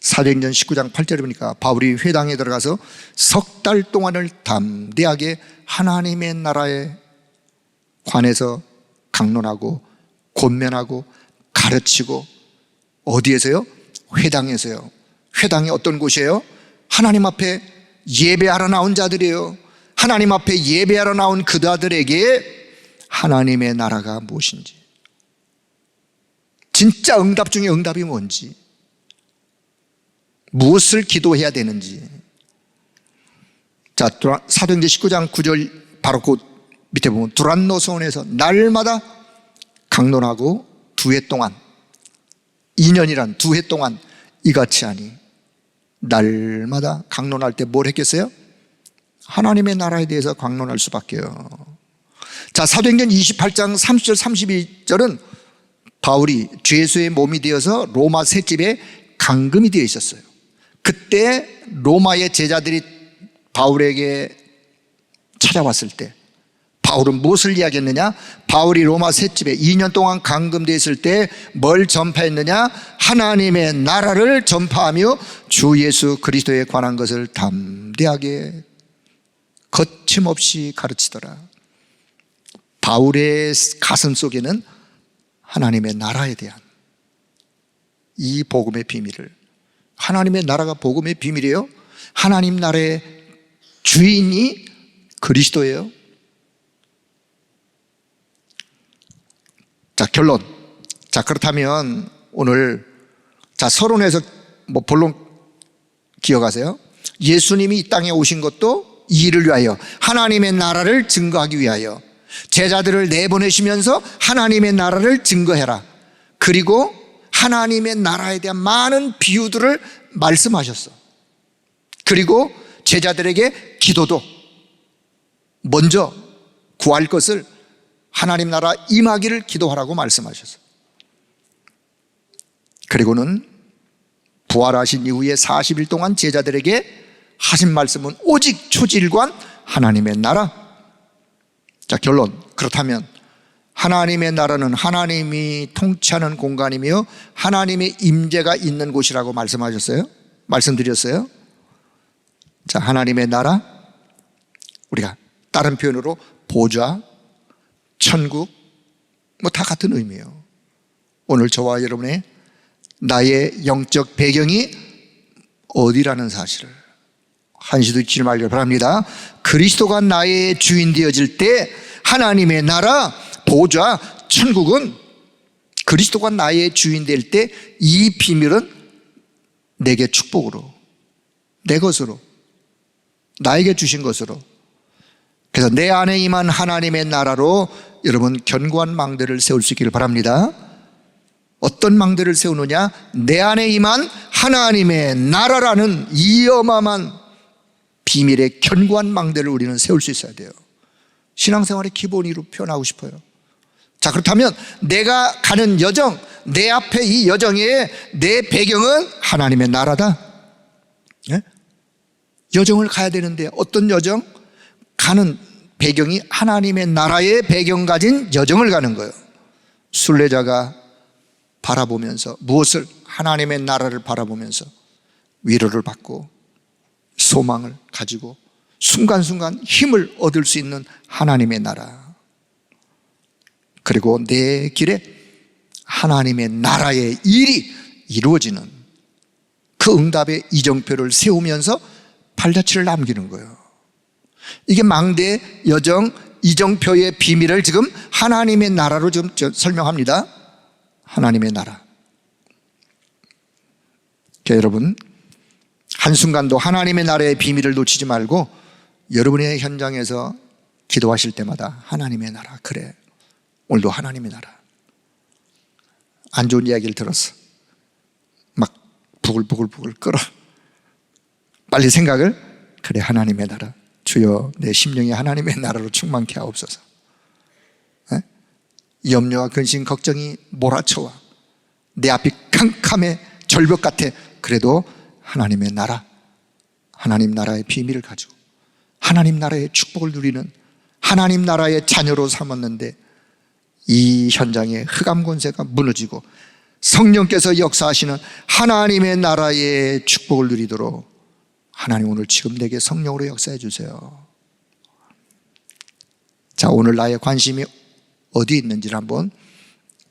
사도행전 19장 8절에 보니까 바울이 회당에 들어가서 석 달 동안을 담대하게 하나님의 나라에 관해서 강론하고 권면하고 가르치고, 어디에서요? 회당에서요. 회당이 어떤 곳이에요? 하나님 앞에 예배하러 나온 자들이에요. 하나님 앞에 예배하러 나온 그들에게 하나님의 나라가 무엇인지, 진짜 응답 중에 응답이 뭔지, 무엇을 기도해야 되는지. 자, 사도행전 19장 9절 바로 그 밑에 보면 두란노 소원에서 날마다 강론하고 2해 동안, 2년이란 2해 동안 이같이 하니, 날마다 강론할 때 뭘 했겠어요? 하나님의 나라에 대해서 강론할 수밖에요. 자, 사도행전 28장 30절 32절은 바울이 죄수의 몸이 되어서 로마 셋집에 감금이 되어 있었어요. 그때 로마의 제자들이 바울에게 찾아왔을 때 바울은 무엇을 이야기했느냐? 바울이 로마 셋집에 2년 동안 감금되어 있을 때 뭘 전파했느냐? 하나님의 나라를 전파하며 주 예수 그리스도에 관한 것을 담대하게 거침없이 가르치더라. 바울의 가슴 속에는 하나님의 나라에 대한 이 복음의 비밀을, 하나님의 나라가 복음의 비밀이에요. 하나님 나라의 주인이 그리스도예요. 자, 결론. 자, 그렇다면 오늘 서론에서 본론 기억하세요. 예수님이 이 땅에 오신 것도 이 일을 위하여, 하나님의 나라를 증거하기 위하여. 제자들을 내보내시면서 하나님의 나라를 증거해라. 그리고 하나님의 나라에 대한 많은 비유들을 말씀하셨어. 그리고 제자들에게 기도도 먼저 구할 것을, 하나님 나라 임하기를 기도하라고 말씀하셨어요. 그리고는 부활하신 이후에 40일 동안 제자들에게 하신 말씀은 오직 초질관 하나님의 나라. 자, 결론. 그렇다면 하나님의 나라는 하나님이 통치하는 공간이며 하나님의 임재가 있는 곳이라고 말씀하셨어요? 말씀드렸어요? 자, 하나님의 나라, 우리가 다른 표현으로 보좌, 천국, 다 같은 의미예요. 오늘 저와 여러분의 나의 영적 배경이 어디라는 사실을 한시도 잊지 말길 바랍니다. 그리스도가 나의 주인 되어질 때 하나님의 나라, 보좌, 천국은 그리스도가 나의 주인 될 때 이 비밀은 내게 축복으로, 내 것으로, 나에게 주신 것으로. 그래서 내 안에 임한 하나님의 나라로 여러분 견고한 망대를 세울 수 있기를 바랍니다. 어떤 망대를 세우느냐? 내 안에 임한 하나님의 나라라는 이 어마어마한 비밀의 견고한 망대를 우리는 세울 수 있어야 돼요. 신앙생활의 기본으로 표현하고 싶어요. 자, 그렇다면 내가 가는 여정, 내 앞에 이 여정의 내 배경은 하나님의 나라다. 예? 여정을 가야 되는데 어떤 여정? 가는 배경이 하나님의 나라의 배경 가진 여정을 가는 거예요. 순례자가 바라보면서 무엇을? 하나님의 나라를 바라보면서 위로를 받고 소망을 가지고 순간순간 힘을 얻을 수 있는 하나님의 나라. 그리고 내 길에 하나님의 나라의 일이 이루어지는 그 응답의 이정표를 세우면서 발자취를 남기는 거예요. 이게 망대 여정 이정표의 비밀을 지금 하나님의 나라로 지금 설명합니다. 하나님의 나라. 그러니까 여러분 한순간도 하나님의 나라의 비밀을 놓치지 말고 여러분의 현장에서 기도하실 때마다 하나님의 나라, 그래 오늘도 하나님의 나라. 안 좋은 이야기를 들었어. 막 부글부글 끓어. 빨리 생각을, 그래 하나님의 나라, 주여 내 심령이 하나님의 나라로 충만케 하옵소서. 염려와 근심 걱정이 몰아쳐와 내 앞이 캄캄해 절벽 같아. 그래도 하나님의 나라, 하나님 나라의 비밀을 가지고 하나님 나라의 축복을 누리는 하나님 나라의 자녀로 삼았는데 이 현장의 흑암 권세가 무너지고 성령께서 역사하시는 하나님의 나라의 축복을 누리도록 하나님 오늘 지금 내게 성령으로 역사해 주세요. 자, 오늘 나의 관심이 어디 있는지를 한번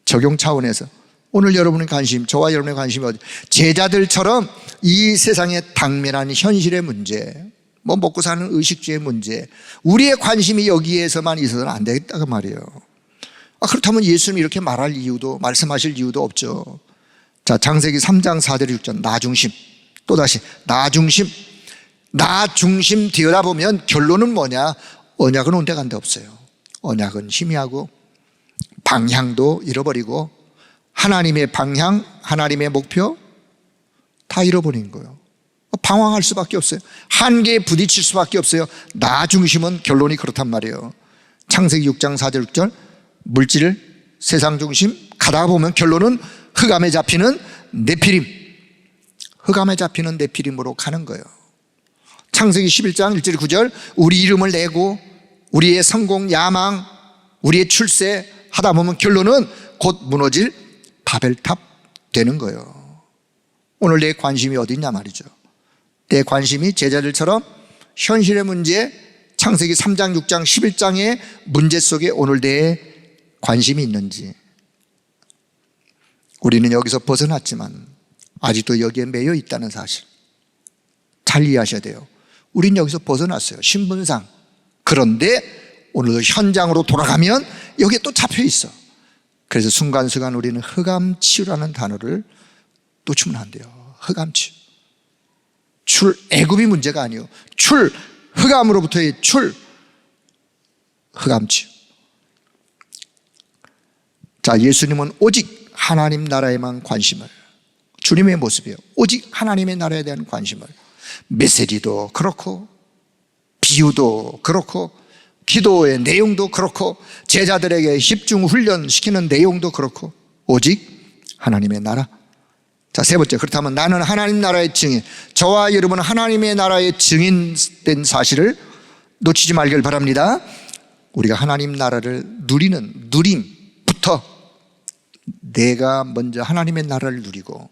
적용 차원에서 오늘 여러분의 관심, 저와 여러분의 관심이 어디? 제자들처럼 이 세상에 당면한 현실의 문제, 뭐 먹고 사는 의식주의 문제, 우리의 관심이 여기에서만 있어서는 안 되겠다고 말이에요. 그렇다면 예수님이 이렇게 말할 이유도, 말씀하실 이유도 없죠. 자, 창세기 3장 4절 6절 나 중심, 또다시 나 중심, 나 중심 되어라 보면 결론은 뭐냐? 언약은 온데 간데 없어요. 언약은 희미하고 방향도 잃어버리고 하나님의 방향, 하나님의 목표 다 잃어버린 거예요. 방황할 수밖에 없어요. 한계에 부딪힐 수밖에 없어요. 나 중심은 결론이 그렇단 말이에요. 창세기 6장 4절 6절 물질, 세상 중심 가다 보면 결론은 흑암에 잡히는 네피림, 흑암에 잡히는 네피림으로 가는 거예요. 창세기 11장 1절 9절 우리 이름을 내고 우리의 성공, 야망, 우리의 출세 하다 보면 결론은 곧 무너질 바벨탑 되는 거예요. 오늘 내 관심이 어디 있냐 말이죠. 내 관심이 제자들처럼 현실의 문제, 창세기 3장 6장 11장의 문제 속에 오늘 내 관심이 있는지. 우리는 여기서 벗어났지만 아직도 여기에 매여 있다는 사실 잘 이해하셔야 돼요. 우리는 여기서 벗어났어요, 신분상. 그런데 오늘도 현장으로 돌아가면 여기에 또 잡혀 있어. 그래서 순간순간 우리는 흑암치유라는 단어를 놓치면 안 돼요. 흑암치유. 애굽이 문제가 아니에요. 흑암으로부터의 흑암치유. 자, 예수님은 오직 하나님 나라에만 관심을, 주님의 모습이에요. 오직 하나님의 나라에 대한 관심을. 메시지도 그렇고 비유도 그렇고 기도의 내용도 그렇고 제자들에게 집중 훈련시키는 내용도 그렇고 오직 하나님의 나라. 자, 세 번째, 그렇다면 나는 하나님 나라의 증인, 저와 여러분은 하나님의 나라의 증인된 사실을 놓치지 말길 바랍니다. 우리가 하나님 나라를 누리는 누림부터 내가 먼저 하나님의 나라를 누리고,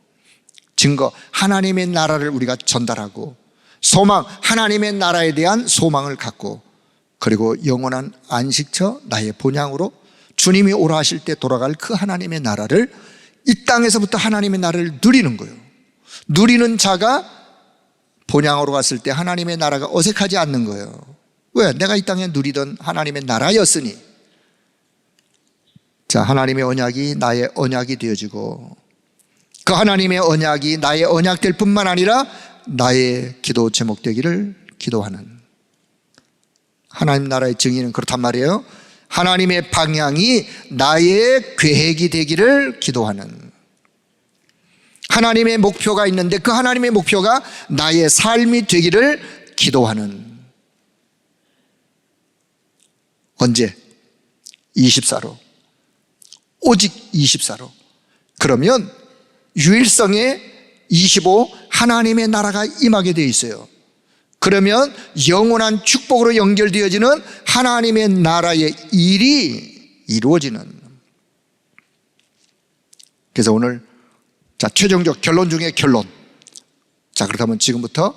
증거 하나님의 나라를 우리가 전달하고, 소망 하나님의 나라에 대한 소망을 갖고, 그리고 영원한 안식처 나의 본향으로 주님이 오라 하실 때 돌아갈 그 하나님의 나라를 이 땅에서부터 하나님의 나라를 누리는 거예요. 누리는 자가 본향으로 갔을 때 하나님의 나라가 어색하지 않는 거예요. 왜? 내가 이 땅에 누리던 하나님의 나라였으니. 자, 하나님의 언약이 나의 언약이 되어지고, 그 하나님의 언약이 나의 언약 될 뿐만 아니라 나의 기도 제목 되기를 기도하는, 하나님 나라의 증인은 그렇단 말이에요. 하나님의 방향이 나의 계획이 되기를 기도하는, 하나님의 목표가 있는데 그 하나님의 목표가 나의 삶이 되기를 기도하는. 언제? 24로. 오직 24로. 그러면 유일성의 25, 하나님의 나라가 임하게 되어 있어요. 그러면 영원한 축복으로 연결되어지는 하나님의 나라의 일이 이루어지는. 그래서 오늘, 자, 최종적 결론 중에 결론. 자, 그렇다면 지금부터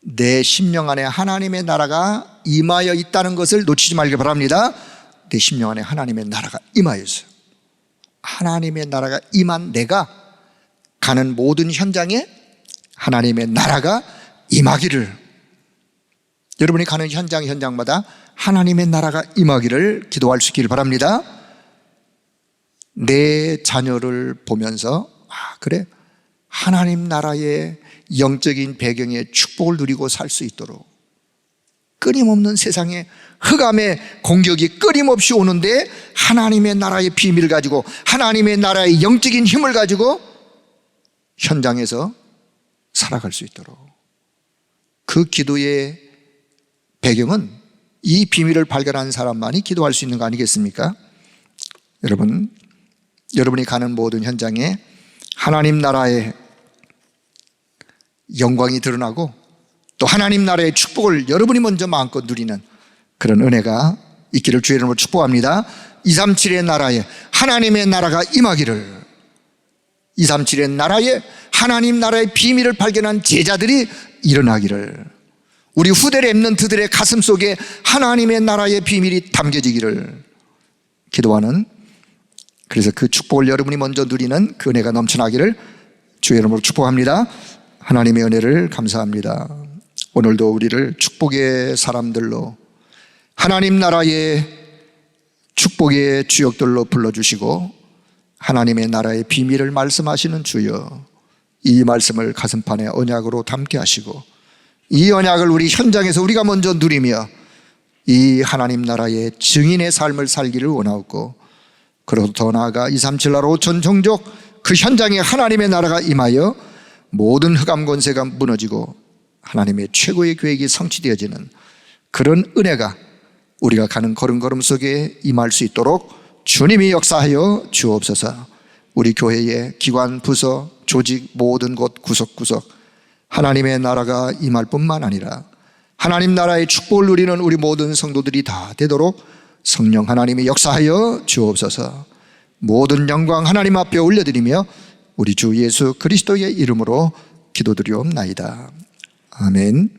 내 심령 안에 하나님의 나라가 임하여 있다는 것을 놓치지 말기 바랍니다. 내 심령 안에 하나님의 나라가 임하여 있어요. 하나님의 나라가 임한 내가 가는 모든 현장에 하나님의 나라가 임하기를, 여러분이 가는 현장마다 하나님의 나라가 임하기를 기도할 수 있기를 바랍니다. 내 자녀를 보면서, 그래, 하나님 나라의 영적인 배경의 축복을 누리고 살 수 있도록, 끊임없는 세상에 흑암의 공격이 끊임없이 오는데 하나님의 나라의 비밀을 가지고, 하나님의 나라의 영적인 힘을 가지고 현장에서 살아갈 수 있도록, 그 기도의 배경은 이 비밀을 발견한 사람만이 기도할 수 있는 거 아니겠습니까? 여러분이 가는 모든 현장에 하나님 나라의 영광이 드러나고 또 하나님 나라의 축복을 여러분이 먼저 마음껏 누리는 그런 은혜가 있기를 주의 이름으로 축복합니다. 237의 나라에 하나님의 나라가 임하기를, 237의 나라에 하나님 나라의 비밀을 발견한 제자들이 일어나기를, 우리 후대 렘넌트들의 가슴 속에 하나님의 나라의 비밀이 담겨지기를 기도하는, 그래서 그 축복을 여러분이 먼저 누리는 그 은혜가 넘쳐나기를 주의 이름으로 축복합니다. 하나님의 은혜를 감사합니다. 오늘도 우리를 축복의 사람들로, 하나님 나라의 축복의 주역들로 불러주시고 하나님의 나라의 비밀을 말씀하시는 주여, 이 말씀을 가슴판에 언약으로 담게 하시고 이 언약을 우리 현장에서 우리가 먼저 누리며 이 하나님 나라의 증인의 삶을 살기를 원하옵고, 그리고 더 나아가 237 나라 5천 종족 그 현장에 하나님의 나라가 임하여 모든 흑암 권세가 무너지고 하나님의 최고의 계획이 성취되어지는 그런 은혜가 우리가 가는 걸음걸음 속에 임할 수 있도록 주님이 역사하여 주옵소서. 우리 교회의 기관, 부서, 조직 모든 곳 구석구석 하나님의 나라가 임할 뿐만 아니라 하나님 나라의 축복을 누리는 우리 모든 성도들이 다 되도록 성령 하나님이 역사하여 주옵소서. 모든 영광 하나님 앞에 올려드리며 우리 주 예수 그리스도의 이름으로 기도드리옵나이다. 아멘.